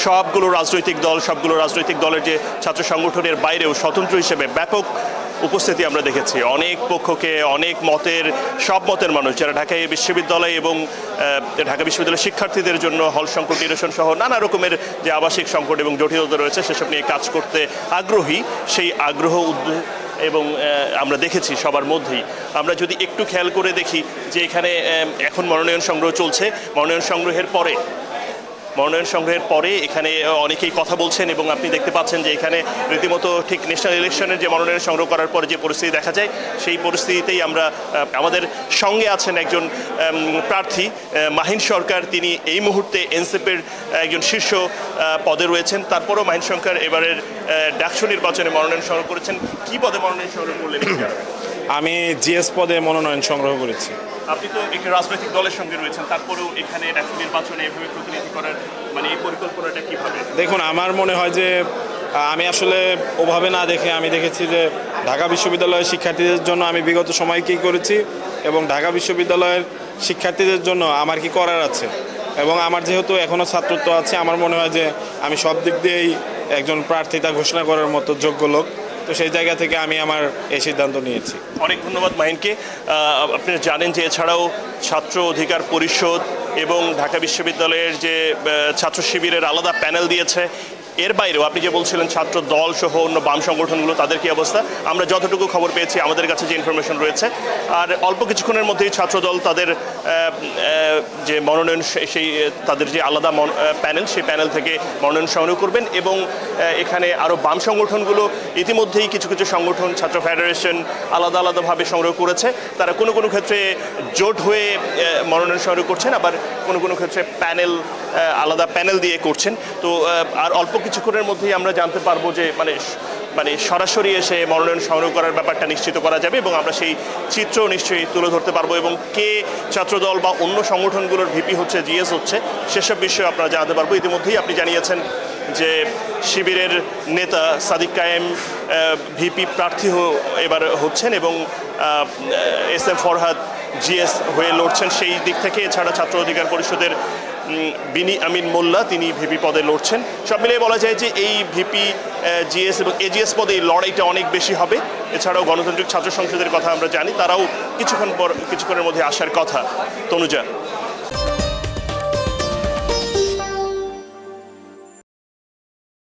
সবগুলো রাজনৈতিক দলের যে ছাত্র সংগঠনের বাইরেও স্বতন্ত্র হিসেবে ব্যাপক উপস্থিতি আমরা দেখেছি। অনেক পক্ষকে, অনেক মতের, সব মতের মানুষ যারা ঢাকা বিশ্ববিদ্যালয় এবং ঢাকা বিশ্ববিদ্যালয়ের শিক্ষার্থীদের জন্য হল সংকট নিরসন সহ নানা রকমের যে আবাসিক সংকট এবং জটিলতা রয়েছে সেসব নিয়ে কাজ করতে আগ্রহী, সেই আগ্রহ এবং আমরা দেখেছি সবার মধ্যেই। আমরা যদি একটু খেয়াল করে দেখি যে এখানে এখন মনোনয়ন সংগ্রহ চলছে, মনোনয়ন সংগ্রহের পরে এখানে অনেকেই কথা বলছেন এবং আপনি দেখতে পাচ্ছেন যে এখানে রীতিমতো ঠিক ন্যাশনাল ইলেকশনের যে মনোনয়ন সংগ্রহ করার পরে যে পরিস্থিতি দেখা যায় সেই পরিস্থিতিতেই আমরা আমাদের সঙ্গে আছেন একজন প্রার্থী মাহিন সরকার। তিনি এই মুহূর্তে এনসিপির একজন শীর্ষ পদে রয়েছেন। তারপরও মাহিন সরকার এবারের ডাকসু নির্বাচনে মনোনয়ন সংগ্রহ করেছেন। কি পদে মনোনয়ন সংগ্রহ করলেন? আমি জিএস পদে মনোনয়ন সংগ্রহ করেছি। আপনি তো একটি রাজনৈতিক দলের সঙ্গে রয়েছেন, তারপরেও এখানে ডাকসু নির্বাচনে এভাবে প্রতিনিধি করার মানে এই পরিকল্পনাটা কীভাবে? দেখুন, আমার মনে হয় যে আমি আসলে ওভাবে না দেখে আমি দেখেছি যে ঢাকা বিশ্ববিদ্যালয়ের শিক্ষার্থীদের জন্য আমি বিগত সময় কী করেছি এবং ঢাকা বিশ্ববিদ্যালয়ের শিক্ষার্থীদের জন্য আমার কি করার আছে, এবং আমার যেহেতু এখনও ছাত্রত্ব আছে, আমার মনে হয় যে আমি সব দিক দিয়েই একজন প্রার্থিতা ঘোষণা করার মতো যোগ্য লোক। তো সেই জায়গা থেকে আমি আমার এই সিদ্ধান্ত নিয়েছি। অনেক ধন্যবাদ মাহিনকে। আপনারা জানেন যে এছাড়াও ছাত্র অধিকার পরিষদ এবং ঢাকা বিশ্ববিদ্যালয়ের যে ছাত্র শিবিরের আলাদা প্যানেল দিয়েছে, এর বাইরেও আপনি যে বলছিলেন ছাত্র দল সহ অন্য বাম সংগঠনগুলো তাদের কি অবস্থা, আমরা যতটুকু খবর পেয়েছি আমাদের কাছে যে ইনফরমেশন রয়েছে, আর অল্প কিছুক্ষণের মধ্যেই ছাত্রদল তাদের যে মনোনয়ন সেই তাদের যে আলাদা প্যানেল সেই প্যানেল থেকে মনোনয়ন সংগ্রহ করবেন। এবং এখানে আরও বাম সংগঠনগুলো ইতিমধ্যেই কিছু সংগঠন, ছাত্র ফেডারেশন আলাদাভাবে সংগ্রহ করেছে। তারা কোনো ক্ষেত্রে জোট হয়ে মনোনয়ন সংগ্রহ করছেন, আবার কোনো ক্ষেত্রে আলাদা প্যানেল দিয়ে করছেন। তো আর অল্প কিছুক্ষণের মধ্যেই আমরা জানতে পারবো যে মানে সরাসরি এসে মনোনয়ন সংগ্রহ করার ব্যাপারটা নিশ্চিত করা যাবে এবং আমরা সেই চিত্র নিশ্চয়ই তুলে ধরতে পারবো, এবং কে ছাত্রদল বা অন্য সংগঠনগুলোর ভিপি হচ্ছে, জিএস হচ্ছে, সেসব বিষয়ে আপনারা জানাতে পারবো। ইতিমধ্যেই আপনি জানিয়েছেন যে শিবিরের নেতা সাদিক কায়েম ভিপি প্রার্থী এবার হচ্ছেন এবং এস এম ফরহাদ জিএস হয়ে লড়ছেন। সেই দিক থেকে এছাড়া ছাত্র অধিকার পরিষদের বিনি আমিন মোল্লা তিনি ভিপি পদে লড়ছেন। সব মিলিয়ে বলা যায় যে এই ভিপি, জিএস এবং এজিএস পদে এই লড়াইটা অনেক বেশি হবে। এছাড়াও গণতান্ত্রিক ছাত্র সংসদের কথা আমরা জানি, তারাও কিছুক্ষণের মধ্যে আসার কথা। তনুজা।